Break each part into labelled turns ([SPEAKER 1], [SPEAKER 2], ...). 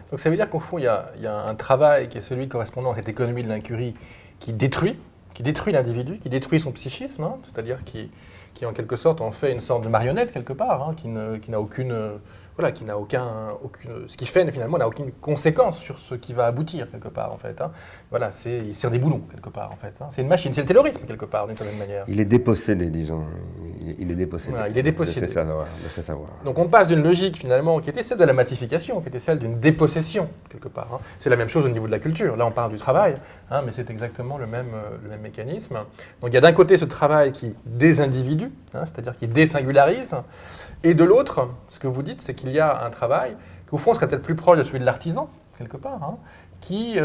[SPEAKER 1] Donc ça veut dire qu'au fond, il y a un travail qui est celui correspondant à cette économie de l'incurie qui détruit l'individu, qui détruit son psychisme, hein, c'est-à-dire qui en quelque sorte en fait une sorte de marionnette quelque part, hein, qui n'a aucune, voilà, qui n'a ce qui fait finalement n'a aucune conséquence sur ce qui va aboutir quelque part en fait. Hein. Voilà, il sert des boulons quelque part en fait. Hein. C'est une machine, c'est le terrorisme quelque part d'une certaine manière.
[SPEAKER 2] Il est dépossédé, disons. Il est dépossédé.
[SPEAKER 1] Voilà, il est dépossédé.
[SPEAKER 2] De ce savoir.
[SPEAKER 1] Donc on passe d'une logique finalement qui était celle de la massification, qui était celle d'une dépossession quelque part. Hein. C'est la même chose au niveau de la culture. Là on parle du travail, hein, mais c'est exactement le même mécanisme. Donc il y a d'un côté ce travail qui désindividue, hein, c'est-à-dire qui désingularise, et de l'autre, ce que vous dites, c'est qu'il y a un travail qui au fond serait peut-être plus proche de celui de l'artisan quelque part, hein, qui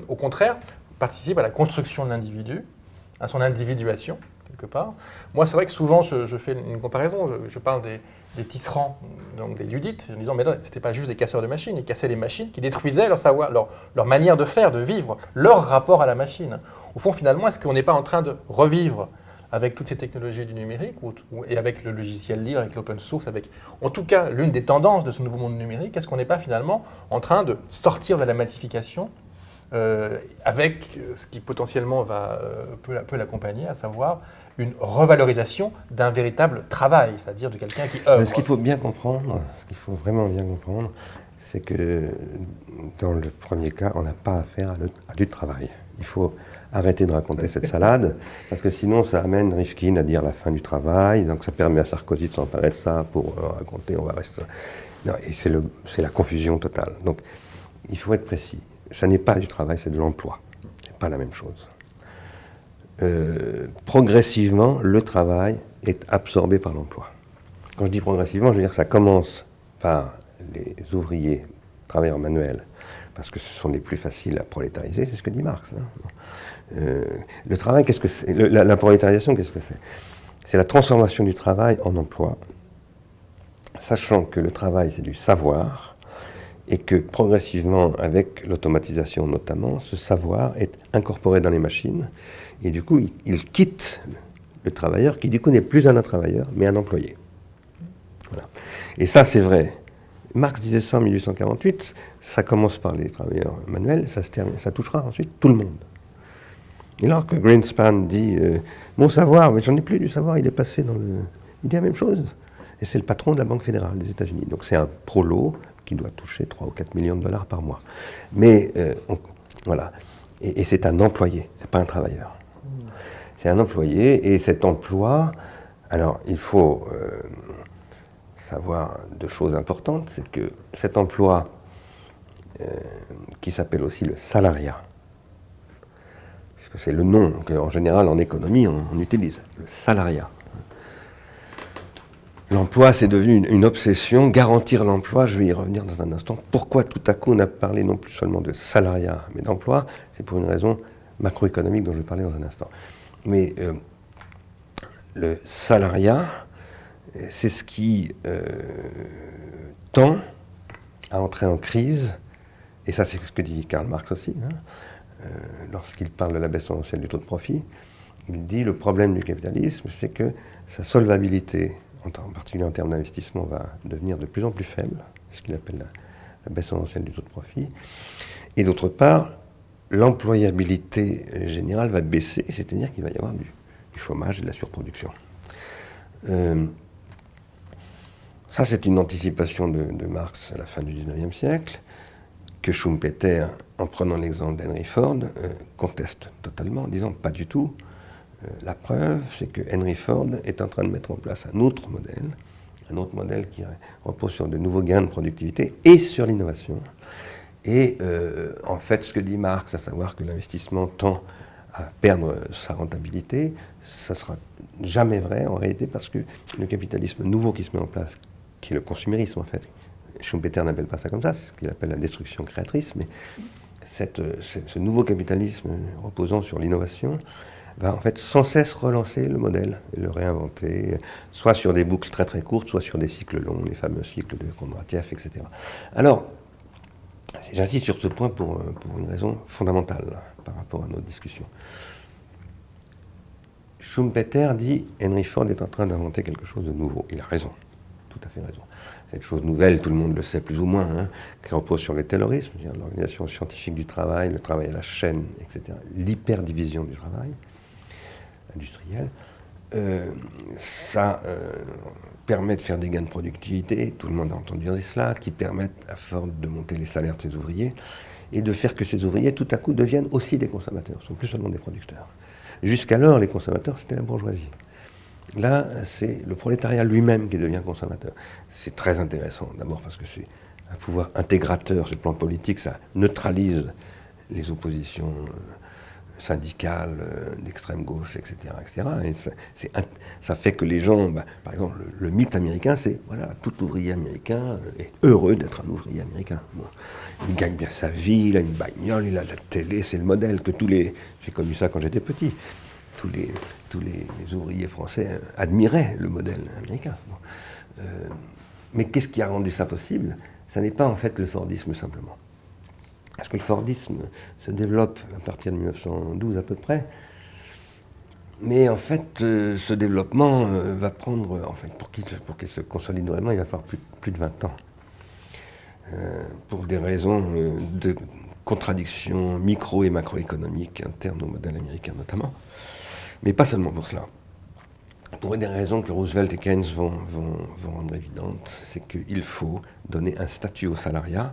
[SPEAKER 1] au contraire participe à la construction de l'individu, à son individuation. Quelque part. Moi, c'est vrai que souvent, je fais une comparaison, je parle des tisserands, donc des ludites, en disant, mais non, ce n'était pas juste des casseurs de machines, ils cassaient les machines qui détruisaient leur savoir, leur manière de faire, de vivre, leur rapport à la machine. Au fond, finalement, est-ce qu'on n'est pas en train de revivre avec toutes ces technologies du numérique et avec le logiciel libre, avec l'open source, avec en tout cas l'une des tendances de ce nouveau monde numérique, est-ce qu'on n'est pas finalement en train de sortir de la massification avec ce qui potentiellement peut l'accompagner, à savoir une revalorisation d'un véritable travail, c'est-à-dire de quelqu'un qui œuvre.
[SPEAKER 2] Ce qu'il faut bien comprendre, ce qu'il faut vraiment bien comprendre, c'est que dans le premier cas, on n'a pas affaire à du travail. Il faut arrêter de raconter cette salade, parce que sinon ça amène Rifkin à dire la fin du travail, donc ça permet à Sarkozy de s'emparer de ça pour raconter on va rester... Non, et c'est la confusion totale. Donc il faut être précis. Ça n'est pas du travail, c'est de l'emploi. Ce n'est pas la même chose. Progressivement, le travail est absorbé par l'emploi. Quand je dis progressivement, je veux dire que ça commence par les ouvriers, travailleurs manuels, parce que ce sont les plus faciles à prolétariser, c'est ce que dit Marx. Hein. Le travail, qu'est-ce que c'est ? La prolétarisation, qu'est-ce que c'est ? C'est la transformation du travail en emploi, sachant que le travail, c'est du savoir, et que progressivement, avec l'automatisation notamment, ce savoir est incorporé dans les machines, et du coup, il quitte le travailleur, qui du coup n'est plus un travailleur, mais un employé. Voilà. Et ça, c'est vrai. Marx disait ça en 1848, ça commence par les travailleurs manuels, ça touchera ensuite tout le monde. Et alors que Greenspan dit « Mon savoir, mais j'en ai plus du savoir, il est passé dans le... » Il dit la même chose. Et c'est le patron de la Banque fédérale des États-Unis. Donc c'est un prolo qui doit toucher 3 ou 4 millions de dollars par mois. Mais voilà. Et c'est un employé, c'est pas un travailleur. C'est un employé, et cet emploi, alors il faut savoir deux choses importantes, c'est que cet emploi, qui s'appelle aussi le salariat, puisque c'est le nom qu'en général en économie on utilise, le salariat. L'emploi, c'est devenu une obsession. Garantir l'emploi, je vais y revenir dans un instant. Pourquoi tout à coup on a parlé non plus seulement de salariat, mais d'emploi? C'est pour une raison macroéconomique dont je vais parler dans un instant. Mais le salariat, c'est ce qui tend à entrer en crise, et ça c'est ce que dit Karl Marx aussi, hein, lorsqu'il parle de la baisse tendancielle du taux de profit. Il dit le problème du capitalisme, c'est que sa solvabilité, en particulier en termes d'investissement, va devenir de plus en plus faible, ce qu'il appelle la baisse tendancielle du taux de profit. Et d'autre part, l'employabilité générale va baisser, c'est-à-dire qu'il va y avoir du chômage et de la surproduction. Ça, c'est une anticipation de Marx à la fin du XIXe siècle, que Schumpeter, en prenant l'exemple d'Henry Ford, conteste totalement, en disant pas du tout. La preuve, c'est que Henry Ford est en train de mettre en place un autre modèle qui repose sur de nouveaux gains de productivité et sur l'innovation. Et en fait, ce que dit Marx, à savoir que l'investissement tend à perdre sa rentabilité, ça ne sera jamais vrai en réalité, parce que le capitalisme nouveau qui se met en place, qui est le consumérisme en fait, Schumpeter n'appelle pas ça comme ça, c'est ce qu'il appelle la destruction créatrice, mais ce nouveau capitalisme reposant sur l'innovation va en fait sans cesse relancer le modèle, et le réinventer, soit sur des boucles très très courtes, soit sur des cycles longs, les fameux cycles de Kondratiev, etc. Alors, j'insiste sur ce point pour une raison fondamentale par rapport à notre discussion. Schumpeter dit Henry Ford est en train d'inventer quelque chose de nouveau. Il a raison, tout à fait raison. Cette chose nouvelle, tout le monde le sait plus ou moins, hein, qui repose sur le taylorisme, c'est-à-dire l'organisation scientifique du travail, le travail à la chaîne, etc., l'hyperdivision du travail industriel. Ça permet de faire des gains de productivité, tout le monde a entendu dire cela, qui permettent à force de monter les salaires de ces ouvriers et de faire que ces ouvriers, tout à coup, deviennent aussi des consommateurs, ne sont plus seulement des producteurs. Jusqu'alors, les consommateurs, c'était la bourgeoisie. Là, c'est le prolétariat lui-même qui devient consommateur. C'est très intéressant, d'abord parce que c'est un pouvoir intégrateur sur le plan politique, ça neutralise les oppositions syndicales d'extrême gauche, etc. Et ça fait que les gens, par exemple, le mythe américain, c'est, voilà, tout ouvrier américain est heureux d'être un ouvrier américain. Bon, il gagne bien sa vie, il a une bagnole, il a la télé, c'est le modèle que j'ai connu ça quand j'étais petit. Tous les ouvriers français admiraient le modèle américain. Bon. Mais qu'est-ce qui a rendu ça possible? Ça n'est pas en fait le Fordisme simplement. Parce que le Fordisme se développe à partir de 1912 à peu près. Mais en fait, ce développement va prendre, en fait, pour qu'il se consolide vraiment, il va falloir plus de 20 ans. Pour des raisons de contradictions micro- et macroéconomiques internes au modèle américain notamment. Mais pas seulement pour cela. Pour des raisons que Roosevelt et Keynes vont rendre évidentes, c'est qu'il faut donner un statut au salariat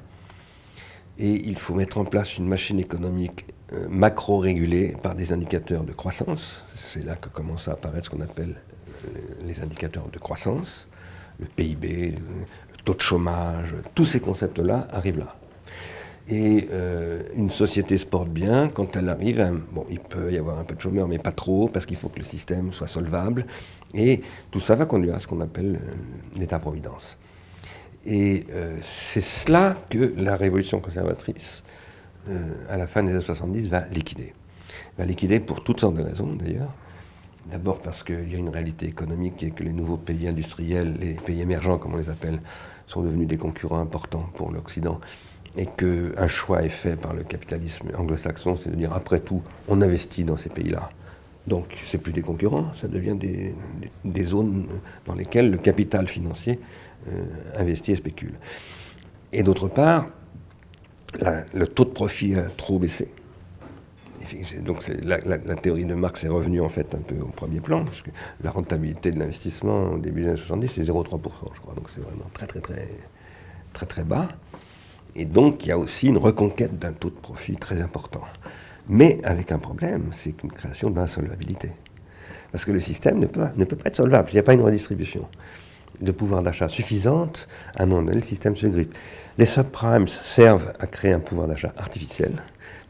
[SPEAKER 2] et il faut mettre en place une machine économique macro-régulée par des indicateurs de croissance. C'est là que commence à apparaître ce qu'on appelle les indicateurs de croissance, le PIB, le taux de chômage, tous ces concepts-là arrivent là. Et une société se porte bien quand elle arrive, bon, il peut y avoir un peu de chômeurs, mais pas trop, parce qu'il faut que le système soit solvable. Et tout ça va conduire à ce qu'on appelle l'État-providence. Et c'est cela que la révolution conservatrice, à la fin des années 70, va liquider. Va liquider pour toutes sortes de raisons, d'ailleurs. D'abord parce qu'il y a une réalité économique et que les nouveaux pays industriels, les pays émergents, comme on les appelle, sont devenus des concurrents importants pour l'Occident. Et qu'un choix est fait par le capitalisme anglo-saxon, c'est de dire, après tout, on investit dans ces pays-là. Donc, c'est plus des concurrents, ça devient des zones dans lesquelles le capital financier investit et spécule. Et d'autre part, le taux de profit a trop baissé. Donc, la théorie de Marx est revenue en fait un peu au premier plan, parce que la rentabilité de l'investissement au début des années 70, c'est 0,3%, je crois. Donc, c'est vraiment très bas. Et donc, il y a aussi une reconquête d'un taux de profit très important. Mais avec un problème, c'est qu'une création d'insolvabilité. Parce que le système ne peut pas être solvable. Il n'y a pas une redistribution de pouvoir d'achat suffisante. À un moment donné, le système se grippe. Les subprimes servent à créer un pouvoir d'achat artificiel,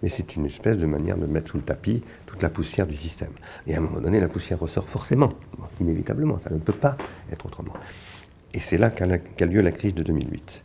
[SPEAKER 2] mais c'est une espèce de manière de mettre sous le tapis toute la poussière du système. Et à un moment donné, la poussière ressort forcément, inévitablement. Ça ne peut pas être autrement. Et c'est là qu'a lieu la crise de 2008.